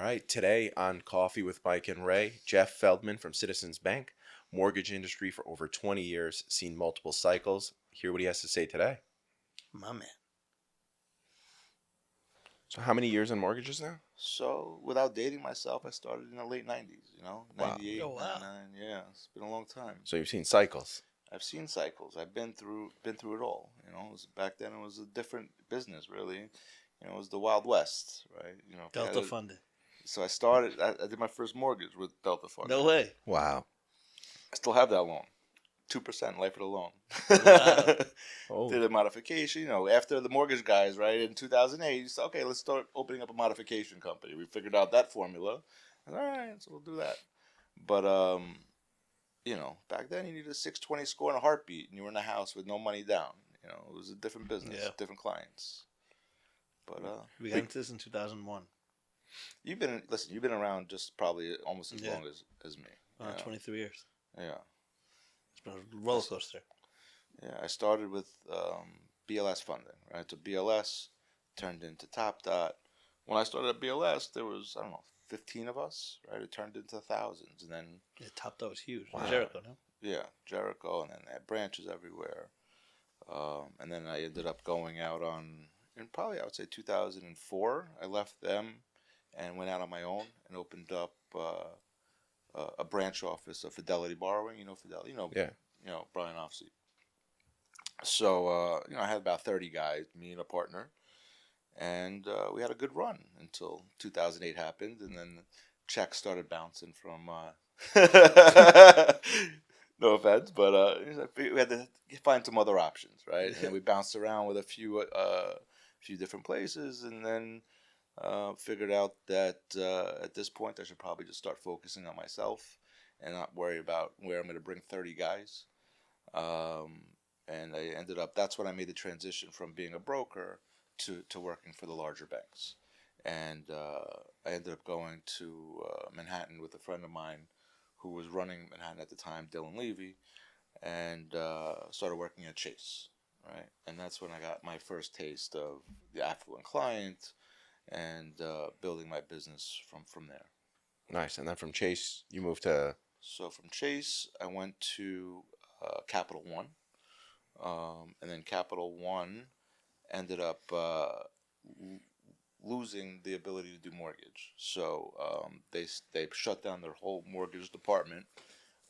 right, today on Coffee with Mike and Ray, Jeff Feldman from Citizens Bank, mortgage industry for over 20 years, seen multiple cycles. Hear what he has to say today. My man. So, how many years in mortgages now? So, without dating myself, I started in the late 90s, Wow. 98, Oh, wow. 99. Yeah, it's been a long time. So, you've seen cycles. I've seen cycles. I've been through it all. Back then it was a different business, really. It was the Wild West, right? Delta funding. So I did my first mortgage with Delta funding. No way. Wow. I still have that loan. 2% life of the loan. Wow. Oh, Did a modification, after the mortgage guys, right, in 2008, you said, okay, let's start opening up a modification company. We figured out that formula. All right, so we'll do that. But, back then you needed a 620 score and a heartbeat, and you were in a house with no money down. It was a different business, Yeah. different clients. But We got into this in 2001. you've been around just probably almost as Yeah. long as me. 23 years. Yeah. It's been a roller coaster. Yeah, I started with BLS funding, right? So BLS turned into Top Dot. When I started at BLS, there was, I don't know, 15 of us, right? It turned into thousands. And then, Yeah, Top Dog was huge. Wow. Jericho, no? yeah, Jericho, and then they had branches everywhere. And then I ended up going out in probably, I would say, 2004. I left them and went out on my own and opened up a branch office of Fidelity Borrowing. Fidelity, yeah. Brian Offsey. So, I had about 30 guys, me and a partner, and we had a good run until 2008 happened, and then checks started bouncing from, no offense, but we had to find some other options, right? And we bounced around with a few different places, and then figured out that at this point I should probably just start focusing on myself and not worry about where I'm going to bring 30 guys. And I ended up, that's when I made the transition from being a broker to working for the larger banks. And I ended up going to Manhattan with a friend of mine who was running Manhattan at the time, Dylan Levy, and started working at Chase, right? And that's when I got my first taste of the affluent client and building my business from there. Nice. And then from Chase, you moved to. So from Chase, I went to Capital One. And then Capital One ended up losing the ability to do mortgage. So they shut down their whole mortgage department,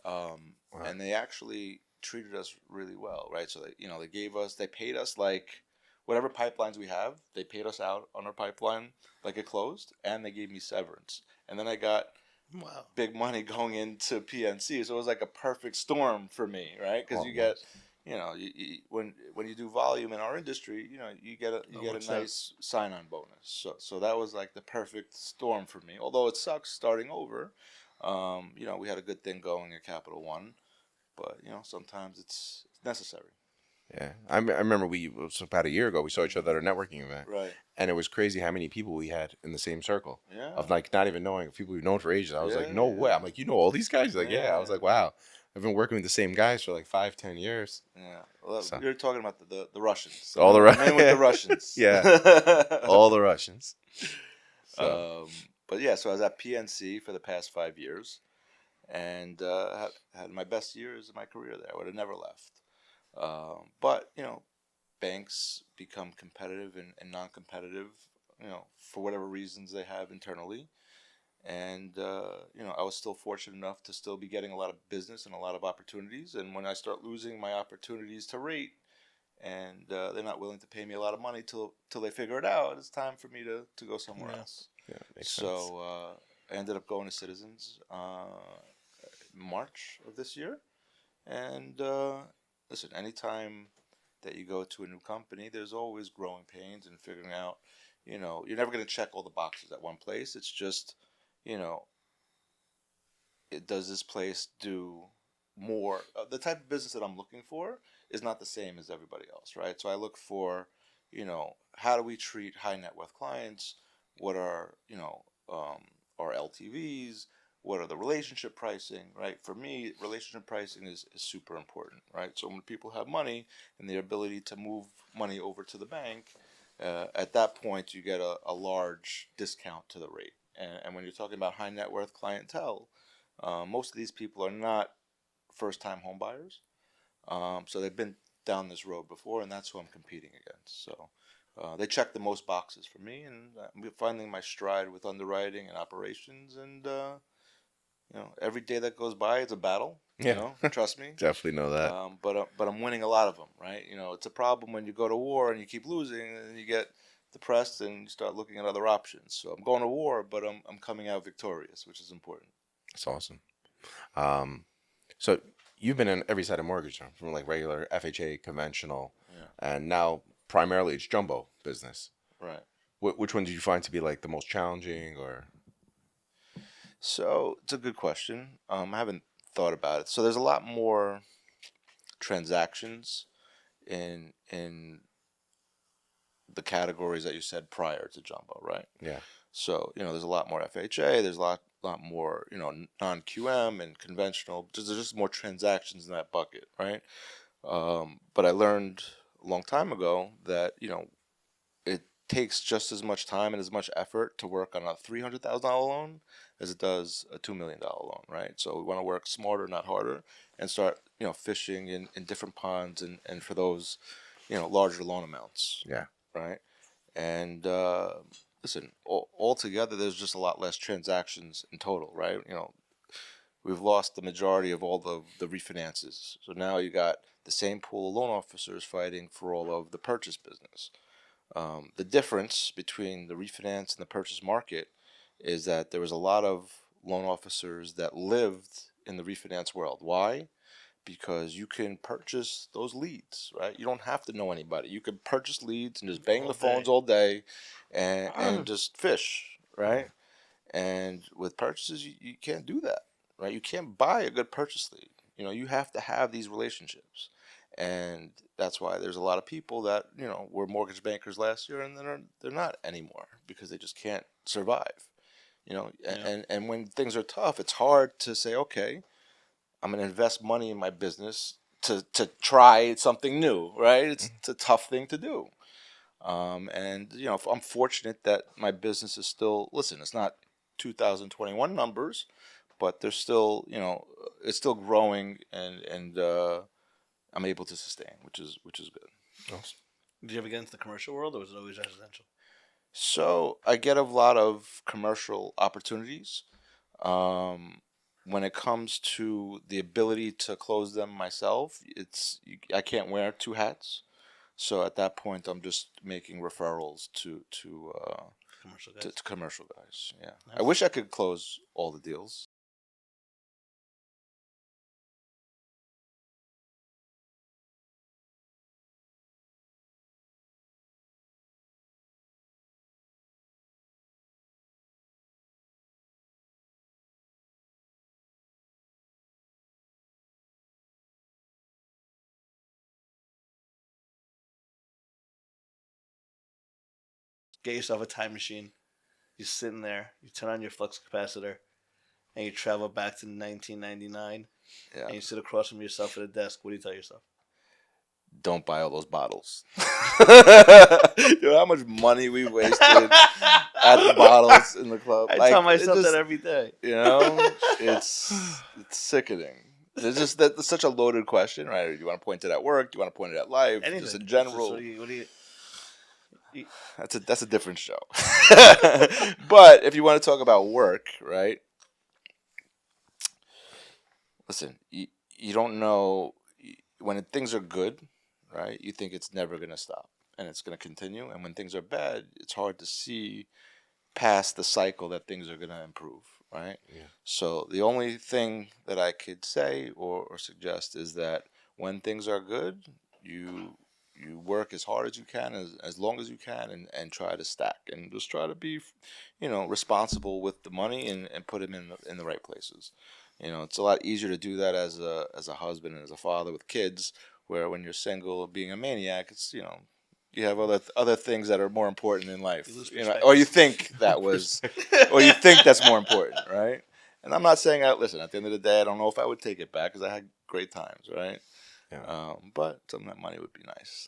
Wow. and they actually treated us really well, right? So they paid us like whatever pipelines we have, they paid us out on our pipeline like it closed, and they gave me severance, and then I got Wow. big money going into PNC. So it was like a perfect storm for me, right? Because you get, when you do volume in our industry, you get a nice sign-on bonus. So that was like the perfect storm for me. Although it sucks starting over, we had a good thing going at Capital One, but sometimes it's necessary. Yeah. I remember it was about a year ago, we saw each other at a networking event. Right. And it was crazy how many people we had in the same circle. Yeah. Of like not even knowing people we've known for ages. I was like, no Yeah. way. I'm like, you know all these guys? He's like, yeah. I was Yeah. like, wow. I've been working with the same guys for like 5-10 years. Yeah. Well, So- you're talking about the Russians. All the Man with the Russians. Yeah. All the Russians. So But yeah, so I was at PNC for the past 5 years, and had my best years of my career there. I would have never left. But banks become competitive and non-competitive, for whatever reasons they have internally. And I was still fortunate enough to still be getting a lot of business and a lot of opportunities. And when I start losing my opportunities to rate, and they're not willing to pay me a lot of money till they figure it out, it's time for me to go somewhere else. yeah, makes So sense. I ended up going to Citizens March of this year. And listen, anytime that you go to a new company, there's always growing pains and figuring out, you're never going to check all the boxes at one place. It's just, does this place do more? The type of business that I'm looking for is not the same as everybody else, right? So I look for, how do we treat high net worth clients? What are, our LTVs? What are the relationship pricing, right? For me, relationship pricing is super important, right? So when people have money and the ability to move money over to the bank, at that point you get a large discount to the rate, And when you're talking about high net worth clientele, most of these people are not first time home buyers. So they've been down this road before, and that's who I'm competing against. So they check the most boxes for me, and I'm finding my stride with underwriting and operations. And every day that goes by, it's a battle. Yeah. Trust me. Definitely know that. But I'm winning a lot of them, right? It's a problem when you go to war and you keep losing, and you get depressed and you start looking at other options. So I'm going to war, but I'm coming out victorious, which is important. That's awesome. Um, so you've been in every side of mortgage, huh? From like regular FHA, conventional, Yeah. and now primarily it's jumbo business. Right. Which one did you find to be like the most challenging, or? So it's a good question. I haven't thought about it. So there's a lot more transactions in the categories that you said prior to jumbo, right? Yeah. So there's a lot more FHA. There's a lot more non QM and conventional. There's just more transactions in that bucket, right? But I learned a long time ago that it takes just as much time and as much effort to work on a $300,000 loan as it does a $2 million loan, right? So we want to work smarter, not harder, and start fishing in different ponds and for those larger loan amounts, Yeah. right? And listen, altogether, there's just a lot less transactions in total, right? We've lost the majority of all the refinances. So now you got the same pool of loan officers fighting for all of the purchase business. The difference between the refinance and the purchase market is that there was a lot of loan officers that lived in the refinance world. Why? Because you can purchase those leads, right? You don't have to know anybody. You can purchase leads and just bang the phones all day and just fish, right? And with purchases, you can't do that, right? You can't buy a good purchase lead. You have to have these relationships. And that's why there's a lot of people that, were mortgage bankers last year and they're not anymore because they just can't survive. And when things are tough, it's hard to say, okay, I'm going to invest money in my business to try something new, right? It's a tough thing to do. And I'm fortunate that my business is still, listen, it's not 2021 numbers, but there's still, it's still growing and I'm able to sustain, which is good. Awesome. Did you ever get into the commercial world, or was it always residential? So I get a lot of commercial opportunities. When it comes to the ability to close them myself, I can't wear two hats. So at that point, I'm just making referrals Commercial to, guys. to commercial guys. Yeah, I Nice. wish I could close all the deals. Get yourself a time machine. You're sitting there. You turn on your flux capacitor, and you travel back to 1999. Yeah, And you sit across from yourself at a desk. What do you tell yourself? don't buy all those bottles. How much money we wasted at the bottles in the club. I Like tell it myself just, that every day. it's sickening. It's just that's such a loaded question, right? Do you want to point it at work? Do you want to point it at life? Anything. Just in It's just, general. what do you That's a different show. But if you want to talk about work, right? Listen, you don't know when things are good, right? You think it's never going to stop and it's going to continue. And when things are bad, it's hard to see past the cycle that things are going to improve, right? Yeah. So the only thing that I could say or suggest is that when things are good, you work as hard as you can, as long as you can, and try to stack and just try to be, responsible with the money and put them in the right places. It's a lot easier to do that as a husband and as a father with kids, where when you're single, being a maniac, it's you have other things that are more important in life, lose or you perspective. think or you think that's more important, right? And I'm not saying listen, at the end of the day, I don't know if I would take it back because I had great times, right? Yeah. But some of that money would be nice.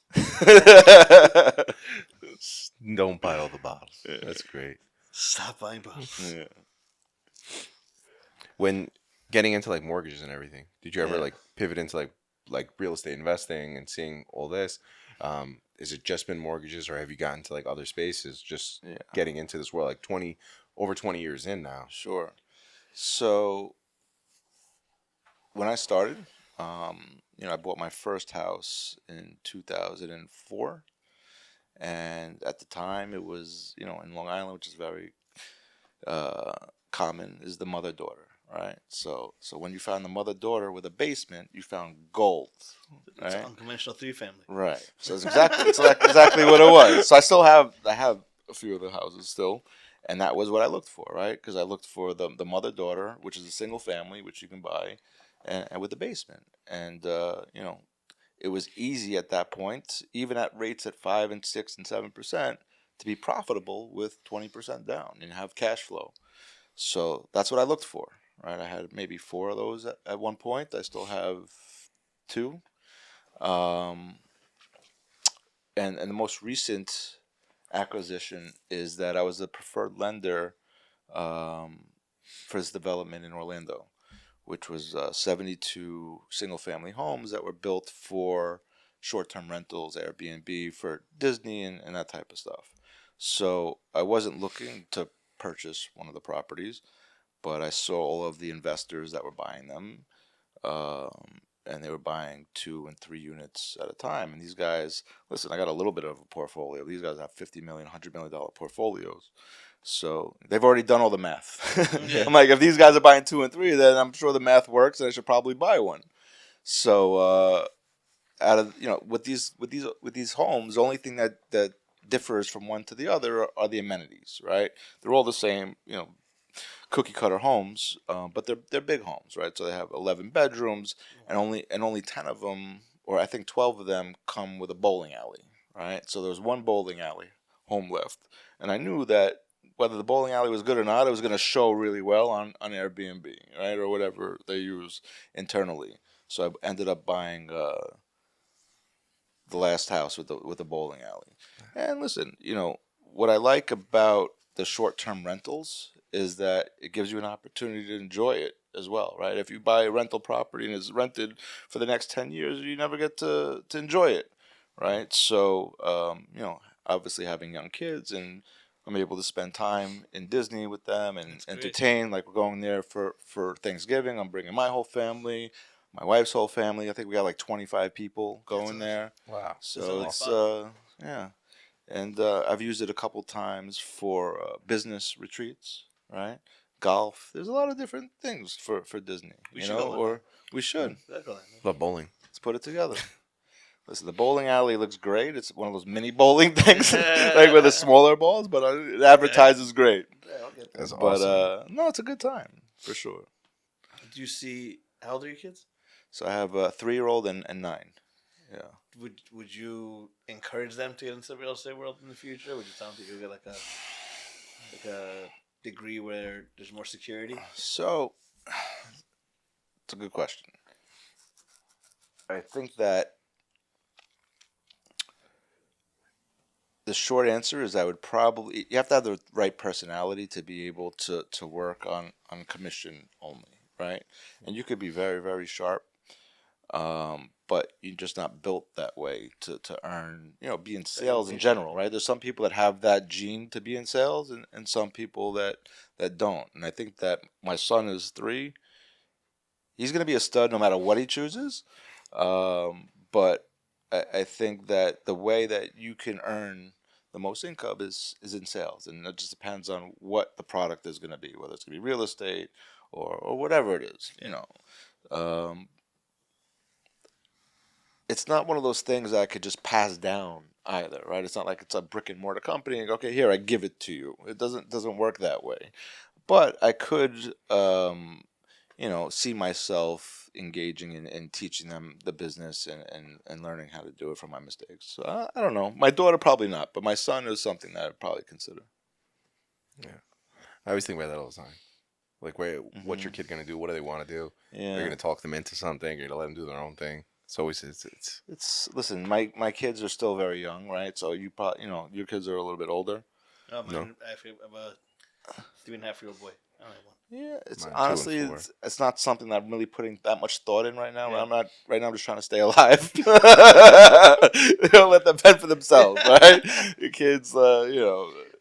Don't buy all the bottles. That's great. Stop buying boats. Yeah. When getting into like mortgages and everything, did you ever Yeah. like pivot into like real estate investing and seeing all this? Is it just been mortgages, or have you gotten to like other spaces? Just Yeah. getting into this world, like over 20 years in now. Sure. So when I started, I bought my first house in 2004, and at the time it was, in Long Island, which is very uh, common, is the mother daughter, right? So when you found the mother daughter with a basement, you found gold, It's an right? unconventional three family. Right. So it's exactly what it was. So I have a few of the houses still, and that was what I looked for, right? Because I looked for the mother daughter, which is a single family, which you can buy, and with the basement, and it was easy at that point, even at rates at 5 and 6 and 7%, to be profitable with 20% down and have cash flow. So that's what I looked for, right? I had maybe four of those at one point. I still have two. Um, and the most recent acquisition is that I was the preferred lender um, for this development in Orlando, which was 72 single family homes that were built for short term rentals, Airbnb, for Disney and that type of stuff. So I wasn't looking to purchase one of the properties, but I saw all of the investors that were buying them, and they were buying 2 and 3 units at a time. And these guys, listen, I got a little bit of a portfolio. These guys have 50 million, $100 million portfolios. So they've already done all the math. Yeah. I'm like, if these guys are buying 2 and 3, then I'm sure the math works, and I should probably buy one. So out of with these homes, the only thing that differs from one to the other are the amenities, right? They're all the same, cookie cutter homes, but they're big homes, right? So they have 11 bedrooms, and only 10 of them, or I think 12 of them, come with a bowling alley, right? So there's one bowling alley home left, and I knew that whether the bowling alley was good or not, it was going to show really well on Airbnb, right, or whatever they use internally. So I ended up buying the last house with the bowling alley. And listen, what I like about the short term rentals is that it gives you an opportunity to enjoy it as well, right? If you buy a rental property and it's rented for the next 10 years, you never get to enjoy it, right? So obviously having young kids, and I'm able to spend time in Disney with them and That's great. entertain. Like, we're going there for Thanksgiving. I'm bringing my whole family, my wife's whole family. I think we got like 25 people That's going awesome. there. Wow. That's a So nice it's spot. yeah, and I've used it a couple times for business retreats, right? Golf. There's a lot of different things for Disney, We should go one time. or we should. Let's go Love bowling. Let's put it together. Listen, the bowling alley looks great. It's one of those mini bowling things, like with the smaller balls, but it advertises great. Yeah, I'll get that. That's But awesome. no, it's a good time for sure. Do you see how old are your kids? So I have a 3-year-old and 9. Yeah. Would you encourage them to get into the real estate world in the future? Would you tell them to go get like a degree where there's more security? So it's a good question. I think that the short answer is I would probably, you have to have the right personality to be able to work on commission only, right? And you could be very, very sharp, but you're just not built that way to earn, be in sales in general, right? There's some people that have that gene to be in sales, and some people that don't. And I think that my son is 3. He's going to be a stud no matter what he chooses. But I think that the way that you can earn the most income is in sales, and it just depends on what the product is going to be, whether it's going to be real estate or whatever it is. Um, it's not one of those things that I could just pass down either, right? It's not like it's a brick and mortar company and go, okay, here, I give it to you. It doesn't work that way. But I could see myself engaging in teaching them the business, and learning how to do it from my mistakes. So I don't know. My daughter probably not, but my son is something that I'd probably consider. Yeah. I always think about that all the time. Like, what's your Hmm. kid gonna do? What do they want to do? Are you Yeah. gonna talk them into something? Are you gonna let them do their own thing? It's always Listen. My kids are still very young, right? So you probably your kids are a little bit older. Oh, no. mine. I have a 3.5-year-old boy. I only have one. Yeah, it's Mine 2 honestly and 4. it's not something that I'm really putting that much thought in right now. Yeah. I'm not right now. I'm just trying to stay alive. Don't let them fend for themselves, right? Your kids, I always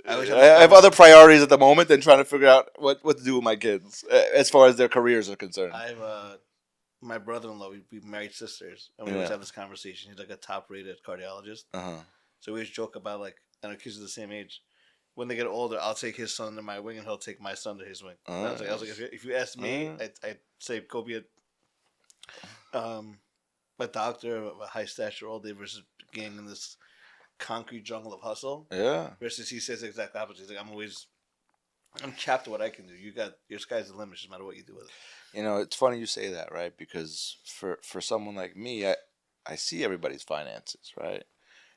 I have this have conversation. other priorities at the moment than trying to figure out what to do with my kids as far as their careers are concerned. I have my brother-in-law. We married sisters, and we always Yeah. have this conversation. He's like a top-rated cardiologist, Uh-huh. so we always joke about like, and our kids are the same age. When they get older, I'll take his son to my wing, and he'll take my son to his wing. And I was like, if you ask me, I'd say go be um, a doctor of a high stature all day versus being in this concrete jungle of hustle. Yeah. Versus he says the exact opposite. He's like, I'm capped to what I can do. You got your sky's the limit, no matter what you do with it. It's funny you say that, right? Because for someone like me, I see everybody's finances, right?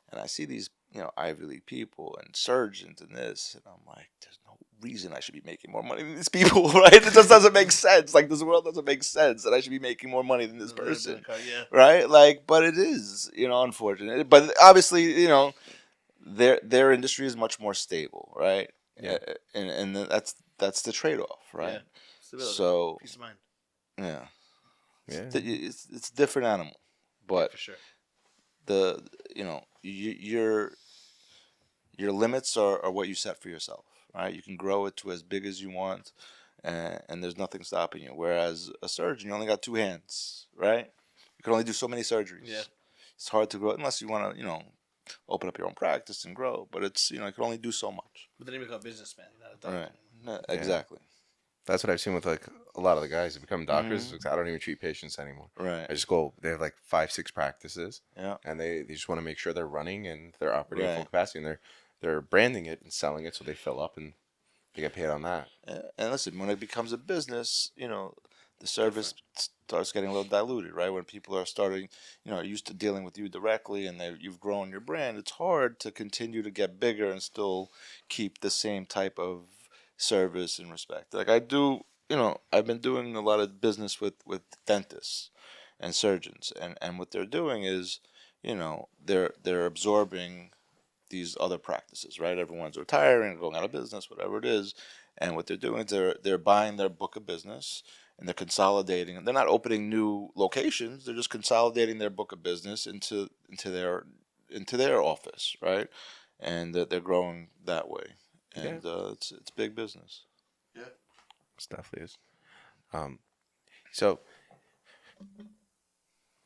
And I see these, Ivy League people and surgeons and this, and I'm like, there's no reason I should be making more money than these people, right? It just doesn't make sense. Like, this world doesn't make sense that I should be making more money than this person, Yeah. right? Like, but it is, unfortunate. But obviously, their industry is much more stable, right? Yeah. And that's the trade off, right? Yeah. Stability. So Peace of mind. yeah, Yeah. it's a different animal, Yeah, but for sure. the your limits are what you set for yourself, right? You can grow it to as big as you want, and there's nothing stopping you. Whereas a surgeon, you only got two hands, right? You can only do so many surgeries. Yeah. It's hard to grow unless you want to, open up your own practice and grow. But it's, you can only do so much. But then you become a businessman, not a doctor. Right. No, Yeah. exactly. That's what I've seen with like a lot of the guys who become doctors. Mhm. I don't even treat patients anymore. Right. I just go. They have like 5, 6 practices, Yeah. and they just want to make sure they're running and they're operating at full Right. capacity, and they're branding it and selling it so they fill up and they get paid on that. And listen, when it becomes a business, the service starts getting a little diluted, right? When people are starting, used to dealing with you directly, and you've grown your brand, it's hard to continue to get bigger and still keep the same type of service and respect. Like I do, I've been doing a lot of business with dentists and surgeons, and what they're doing is, they're absorbing these other practices, right? Everyone's retiring, going out of business, whatever it is, and what they're doing is they're buying their book of business and they're consolidating. They're not opening new locations. They're just consolidating their book of business into their office, right? And they're growing that way, Yeah, and it's big business. Yeah. it definitely is. So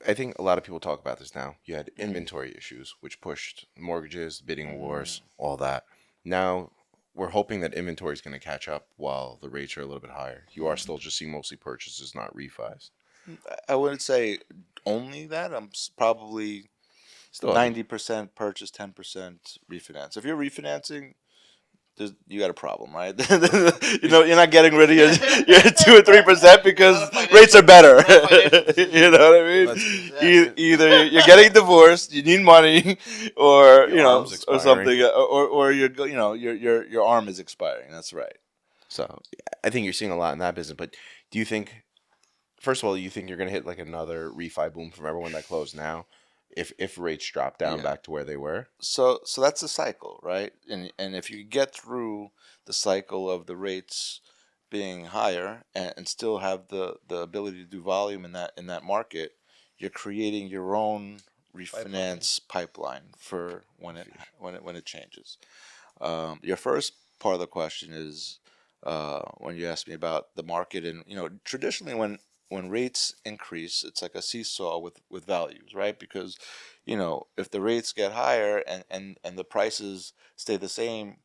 I think a lot of people talk about this now. You had inventory issues, which pushed mortgages, bidding wars, all that. Now we're hoping that inventory is going to catch up while the rates are a little bit higher. You are still just seeing mostly purchases, not refis. I wouldn't say only that. I'm probably Still, 90% purchase, 10% refinance. If you're refinancing, you got a problem, right? You're not getting rid of your 2 or 3% because rates are better. You know what I mean? Either you're getting divorced, you need money, or Your arm's or expiring. something, or your arm is expiring. That's right. So I think you're seeing a lot in that business. But do you think, first of all, you think you're going to hit like another refi boom from everyone that closed now, if rates drop down Yeah. back to where they were? So that's the cycle, right? And if you get through the cycle of the rates being higher and still have the ability to do volume in that market, you're creating your own refinance pipeline for when it changes. Your first part of the question is when you asked me about the market, and traditionally when rates increase, it's like a seesaw with values, right? Because if the rates get higher and the prices stay the same,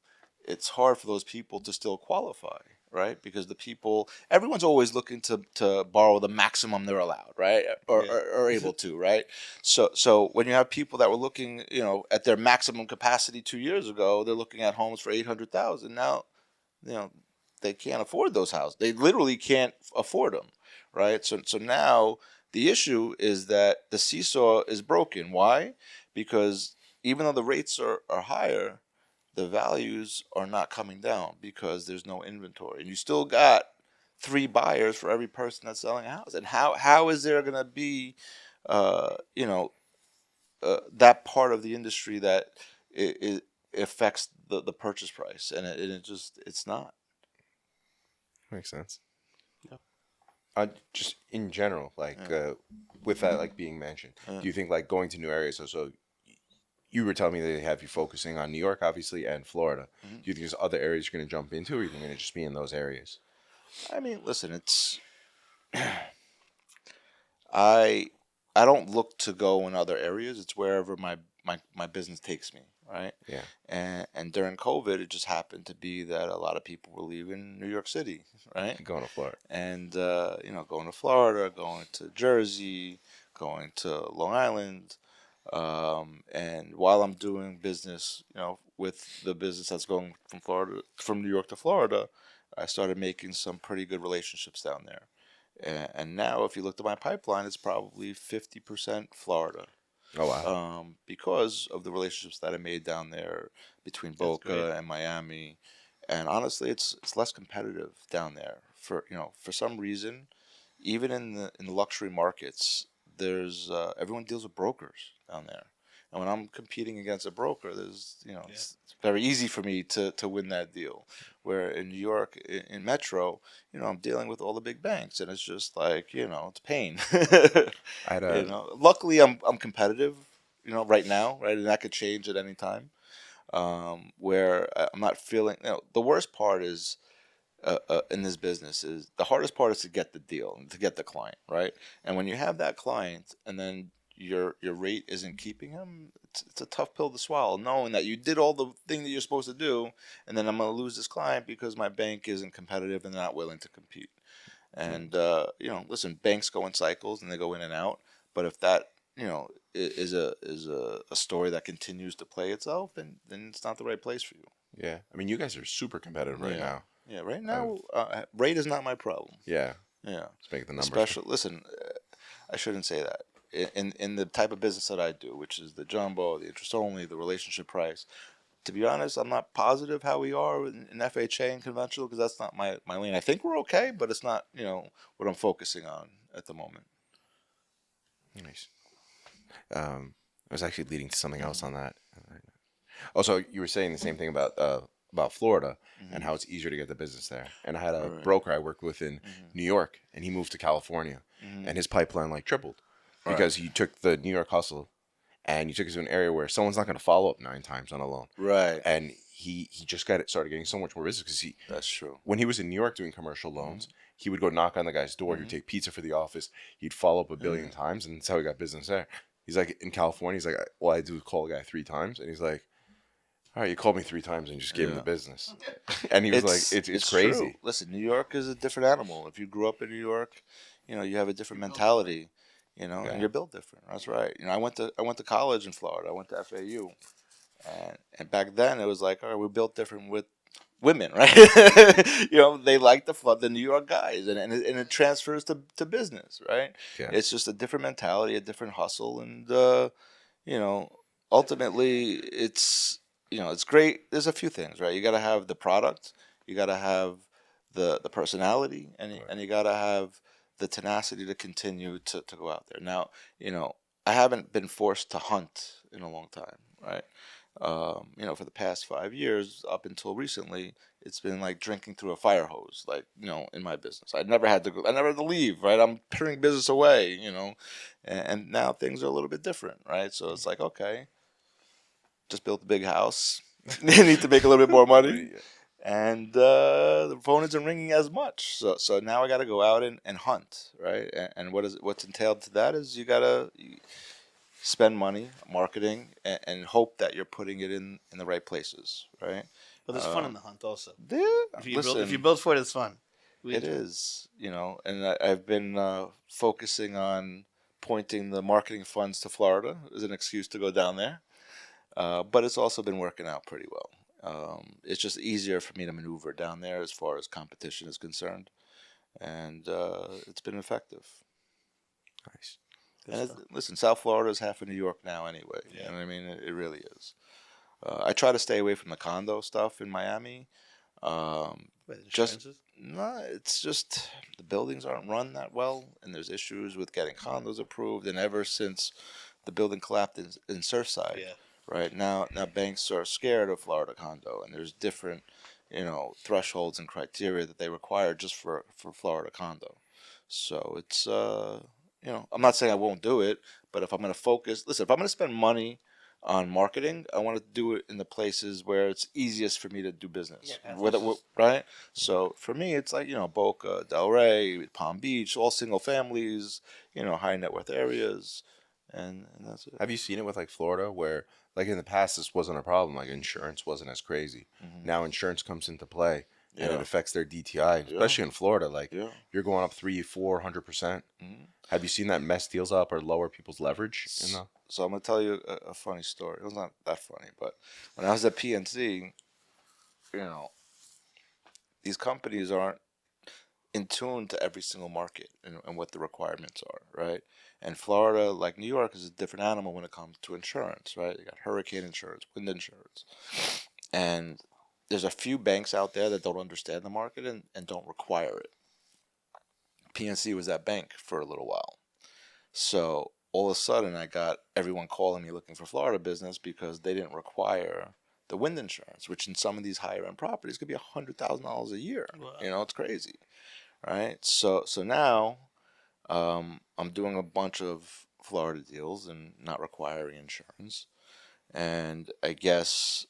it's hard for those people to still qualify, right? Because everyone's always looking to borrow the maximum they're allowed, right? Or, Yeah. or able to, right? So when you have people that were looking, at their maximum capacity 2 years ago, they're looking at homes for 800,000 now. You know, they can't afford those houses. They literally can't afford them, right? So now the issue is that the seesaw is broken. Why? Because even though the rates are higher, the values are not coming down because there's no inventory, and you still got 3 buyers for every person that's selling a house. And how is there going to be, uh, you know, that part of the industry that it affects the purchase price, and it's not. Makes sense. Yeah. Just in general, like Yeah. with that like being mentioned, Yeah. do you think like going to new areas? So you were telling me they have you focusing on New York, obviously, and Florida. Mhm. Do you think there's other areas you're going to jump into, or are you going to just be in those areas? I mean, listen, it's I I don't look to go in other areas. It's wherever my business takes me, right? Yeah, And during COVID, it just happened to be that a lot of people were leaving New York City, right? going to Florida. And going to Florida, going to Jersey, going to Long Island. And while I'm doing business, with the business that's going from New York to Florida, I started making some pretty good relationships down there. And now, if you looked at my pipeline, it's probably 50% Florida, Oh wow. because of the relationships that I made down there between That's great. Boca and Miami. And honestly, it's less competitive down there for some reason. Even in the luxury markets, there's everyone deals with brokers down there. And when I'm competing against a broker, Yeah. it's very easy for me to win that deal. Where in New York, in Metro, I'm dealing with all the big banks, and it's just like, it's pain. I had a Luckily, I'm competitive, right now, right, and that could change at any time. Where I'm not feeling, the worst part is, in this business, is the hardest part is to get the deal and to get the client, right? And when you have that client and then your rate isn't keeping him, it's a tough pill to swallow, knowing that you did all the thing that you're supposed to do, and then I'm going to lose this client because my bank isn't competitive and they're not willing to compete. And listen, banks go in cycles and they go in and out. But if that is a story that continues to play itself, then it's not the right place for you. yeah. I mean, you guys are super competitive right Yeah, now. yeah. Right I've, now, rate is not my problem. yeah, Yeah, let's make the numbers. especially listen. I shouldn't say that. In the type of business that I do, which is the jumbo, the interest only, the relationship price. To be honest, I'm not positive how we are in FHA and conventional, because that's not my lane. I think we're okay, but it's not what I'm focusing on at the moment. Nice. I was actually leading to something else Mm-hmm. on that. Also, you were saying the same thing about Florida and Mm-hmm. how it's easier to get the business there. And I had a Right. broker I worked with in Mm-hmm. New York, and he moved to California, Mm-hmm. and his pipeline like tripled Right. because he took the New York hustle and you took it to an area where someone's not going to follow up 9 times on a loan, Right. and he just started getting so much more business because he That's true. when he was in New York doing commercial loans, he would go knock on the guy's door. He would Mm-hmm. take pizza for the office. He'd follow up a billion Yeah. times, and that's how he got business there. He's like in California. He's like, all I do is call a guy 3 times, and he's like, all right, you called me 3 times and you just gave him the Yeah. business. And he was like, it's It's true. crazy. Listen, New York is a different animal. If you grew up in New York, you have a different You're built mentality, and Yeah, you're built different. That's right. I went to college in Florida. I went to FAU, and back then it was like, all right, we're built different with women, right? They like the New York guys, and it transfers to business, right? yeah, It's just a different mentality, a different hustle, and you know, ultimately, it's great. There's a few things, right? You got to have the product, you got to have the personality, and you got to have the tenacity to continue to go out there. Now, I haven't been forced to hunt in a long time, right? For the past 5 years, up until recently, it's been like drinking through a fire hose, like, in my business. I never had to go, I never had to leave, right? I'm turning business away, and now things are a little bit different, right? So it's like, okay, just built a big house. You need to make a little bit more money, and the phone isn't ringing as much. So now I got to go out and hunt, right? And what's entailed to that is you got to spend money marketing, and hope that you're putting it in the right places, right? But there's fun in the hunt also. Yeah, If you listen, build for it, it's fun. We it enjoy it. is, and I've been focusing on pointing the marketing funds to Florida as an excuse to go down there. But it's also been working out pretty well. It's just easier for me to maneuver down there as far as competition is concerned, and it's been effective. nice. Good And stuff. listen, South Florida is half of New York now, anyway. You Yeah. know what I mean? It really is. I try to stay away from the condo stuff in Miami. Um, Wait, just insurances? no, it's just the buildings aren't run that well, and there's issues with getting condos approved. And ever since the building collapsed in Surfside, Yeah. right now banks are scared of Florida condo, and there's different, thresholds and criteria that they require just for Florida condo. So it's I'm not saying I won't do it, but if I'm going to focus, listen, if I'm going to spend money on marketing, I want to do it in the places where it's easiest for me to do business. Yeah, Right? So for me, it's like, Boca, Delray, Palm Beach, all single families, high net worth areas, and that's it. Have you seen it with like Florida where like in the past this wasn't a problem, like insurance wasn't as crazy. Now insurance comes into play and it Yeah. affects their DTI, especially in Florida. Like Yeah. you're going up 300-400%. Mhm. Have you seen that mess deals up or lower people's leverage in the So I'm gonna tell you a funny story. It was not that funny, but when I was at PNC, you know, these companies aren't in tune to every single market and what the requirements are, right? And Florida, like New York, is a different animal when it comes to insurance, right? You got hurricane insurance, wind insurance, and there's a few banks out there that don't understand the market and don't require it. PNC was that bank for a little while. So all of a sudden, I got everyone calling me looking for Florida business because they didn't require the wind insurance, which in some of these higher end properties could be $100,000 a year. Wow. It's crazy, right? So now I'm doing a bunch of Florida deals and not requiring insurance. And I guess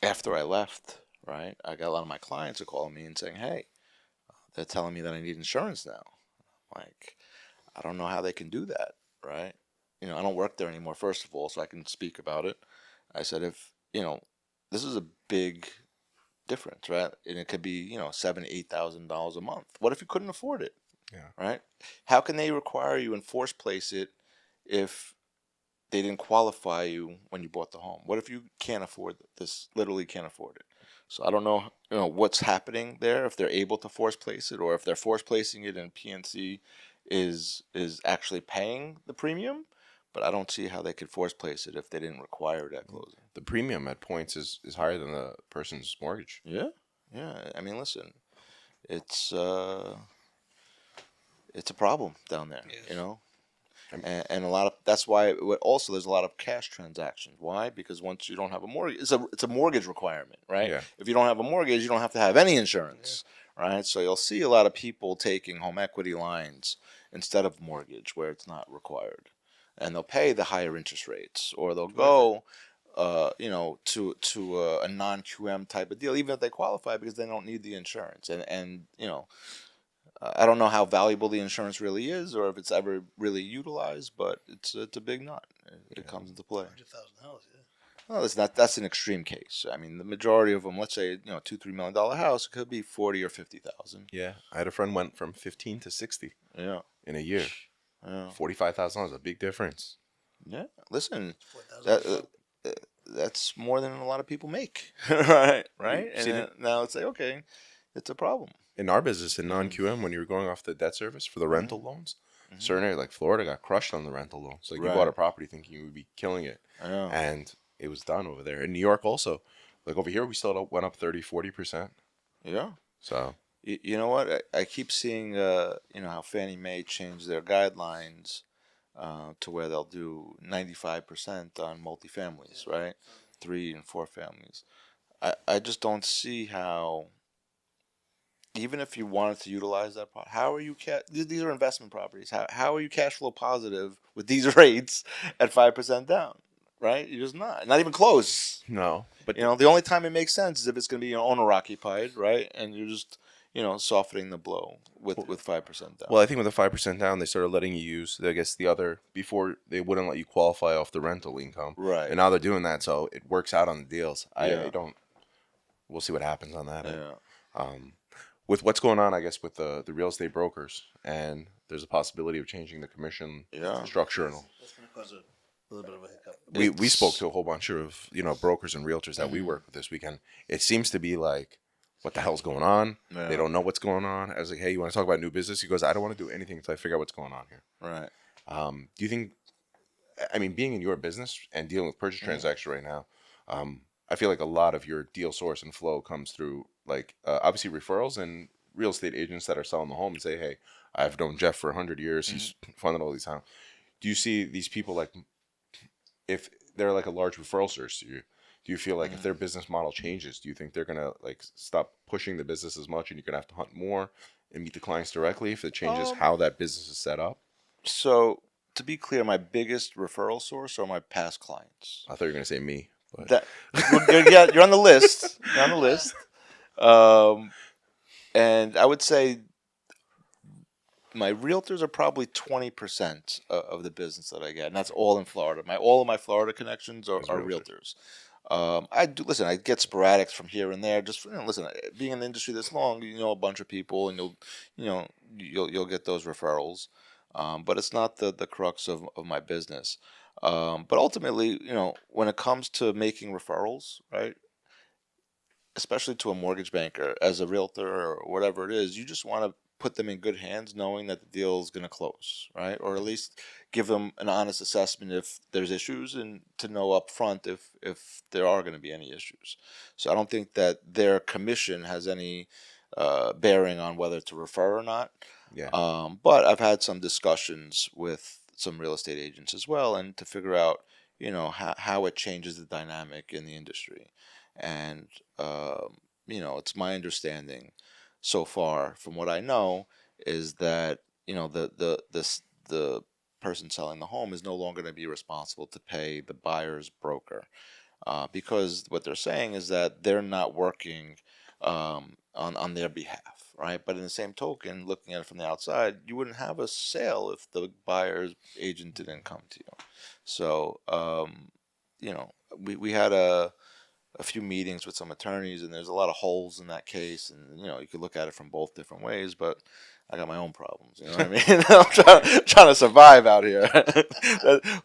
after I left, right, I got a lot of my clients are calling me and saying, "Hey, they're telling me that I need insurance now." Like, I don't know how they can do that, right? I don't work there anymore, first of all, so I can speak about it. I said, if, this is a big difference, right? And it could be, $7,000, $8,000 a month. What if you couldn't afford it? Yeah. Right? How can they require you and force place it if they didn't qualify you when you bought the home? What if you can't afford this? Literally can't afford it. So I don't know, what's happening there. If they're able to force place it, or if they're force placing it and PNC is actually paying the premium. But I don't see how they could force place it if they didn't require it at closing. the premium at points is higher than the person's mortgage. Yeah, yeah. I mean, listen, it's it's a problem down there. Yes. And a lot of that's why also there's a lot of cash transactions. Why? Because once you don't have a mortgage, it's a mortgage requirement, right? Yeah. If you don't have a mortgage, you don't have to have any insurance, right? So you'll see a lot of people taking home equity lines instead of mortgage where it's not required, and they'll pay the higher interest rates, or they'll go. To a non QM type of deal, even if they qualify because they don't need the insurance, and I don't know how valuable the insurance really is, or if it's ever really utilized, but it's a big nut. It comes into play. $100,000. Yeah. Well, that's an extreme case. I mean, the majority of them, let's say, $2-3 million house, it could be 40 or 50,000. Yeah. I had a friend went from 15 to 60 Yeah, in a year. yeah, $45,000 is a big difference. yeah. Listen, 4,000. that that's more than a lot of people make, right? Right. And seen then, it? now it's like, okay, it's a problem. In our business, in non-QM, when you were going off the debt service for the rental loans, certain areas like Florida got crushed on the rental loans. Like you bought Right. a property thinking you would be killing it, Yeah. and it was done over there. In New York also, like over here, we still went up 30-40%. Yeah. So You know what? I keep seeing, how Fannie Mae changed their guidelines to where they'll do 95% on multifamilies, right? 3 and 4 families. I just don't see how, even if you wanted to utilize that, how are you, these are investment properties. How are you cash flow positive with these rates at 5% down, right? You're just not even close. no, but The only time it makes sense is if it's going to be owner occupied, right? And you're just, softening the blow with 5% down. well, I think with the 5% down, they started letting you use, I guess, the other before they wouldn't let you qualify off the rental income, Right. and now they're doing that, so it works out on the deals. Yeah. I don't. We'll see what happens on that. Yeah. With what's going on, I guess, with the real estate brokers, and there's a possibility of changing the commission structure. And That's going to cause a little bit of a hiccup. we spoke to a whole bunch of brokers and realtors that we work with this weekend. It seems to be like, what the hell's going on? Yeah. They don't know what's going on. I was like, hey, you want to talk about new business? He goes, I don't want to do anything until I figure out what's going on here. Right. Do you think? I mean, being in your business and dealing with purchase transaction right now, I feel like a lot of your deal source and flow comes through like obviously referrals and real estate agents that are selling the home and say, hey, I've known Jeff for 100 years. He's funded all these times. Do you see these people like, if they're like a large referral source to you, Do you feel like if their business model changes, do you think they're gonna like stop pushing the business as much, and you're gonna have to hunt more and meet the clients directly if it changes Um, how that business is set up? so to be clear, my biggest referral source are my past clients. I thought you were gonna say me, but That you're on the list. You're on the list. Um, and I would say my realtors are probably 20% of the business that I get, and that's all in Florida. All of my Florida connections as are realtors. realtors. I do listen. I get sporadics from here and there. Just listen. Being in the industry this long, you know a bunch of people, and you'll get those referrals. But it's not the crux of my business. But ultimately, when it comes to making referrals, right, especially to a mortgage banker, as a realtor or whatever it is, you just want to put them in good hands, knowing that the deal is going to close, right? Or at least give them an honest assessment if there's issues, and to know up front if there are going to be any issues. So I don't think that their commission has any bearing on whether to refer or not. Yeah, But I've had some discussions with some real estate agents as well, and to figure out, how it changes the dynamic in the industry. And it's my understanding so far, from what I know, is that the person selling the home is no longer going to be responsible to pay the buyer's broker, because what they're saying is that they're not working on their behalf, right? But in the same token, looking at it from the outside, you wouldn't have a sale if the buyer's agent didn't come to you. So, we had a few meetings with some attorneys, and there's a lot of holes in that case, and you could look at it from both different ways, but I got my own problems. You know what I mean? I'm trying to survive out here.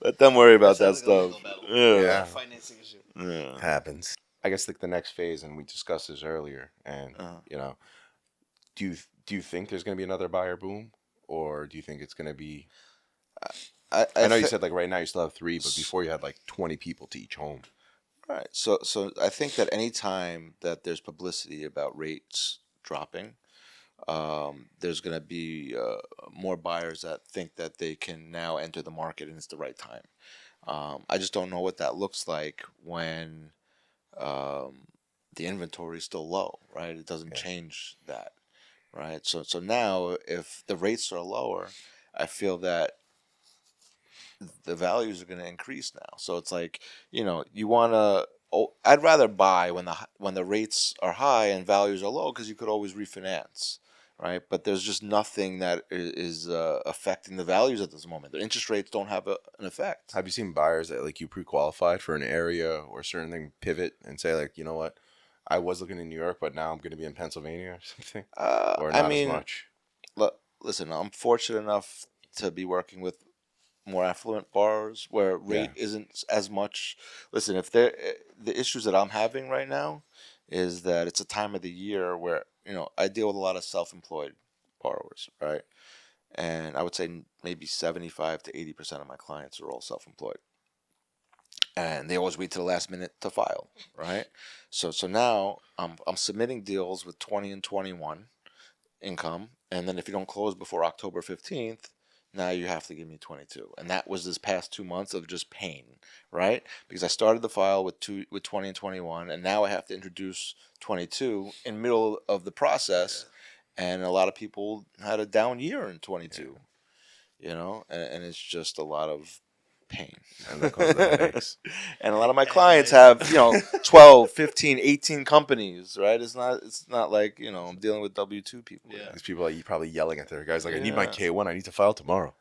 Let them worry That about that sounds like a stuff. legal battle. Yeah. A financing issue. Yeah. happens. I guess like the next phase, and we discussed this earlier, and Uh, you know, do you think there's gonna be another buyer boom, or do you think it's gonna be? I I know you think said like right now you still have three, but before you had like 20 people to each home. right. So I think that any time that there's publicity about rates dropping, there's going to be more buyers that think that they can now enter the market, and it's the right time. I just don't know what that looks like when um, the inventory is still low, right? It doesn't Yeah. change that, right? So now, if the rates are lower, I feel that the values are going to increase now. So it's like, you want to. Oh, I'd rather buy when the rates are high and values are low, because you could always refinance, right? But there's just nothing that is affecting the values at this moment. The interest rates don't have an effect. Have you seen buyers that like you pre-qualified for an area or a certain thing pivot and say like, you know what, I was looking in New York, but now I'm going to be in Pennsylvania or something, or I not as mean, much? listen, I'm fortunate enough to be working with more affluent borrowers where Yeah, rate isn't as much. Listen, if they're the issues that I'm having right now is that it's a time of the year where I deal with a lot of self-employed borrowers, right? And I would say maybe 75 to 80% of my clients are all self-employed, and they always wait to the last minute to file, right? So now I'm submitting deals with 20 and 21 income, and then if you don't close before October 15th, now you have to give me 22. And that was this past 2 months of just pain, right? Because I started the file with 20 and 21, and now I have to introduce 22 in middle of the process, and a lot of people had a down year in 22, and it's just a lot of pain. and that causes the headaches. And a lot of my clients Agonizing. have 12, 15, 18 companies, right? It's not like I'm dealing with W2 people. Yeah. These people are probably yelling at their guys like, I need my Yeah. K1. I need to file tomorrow.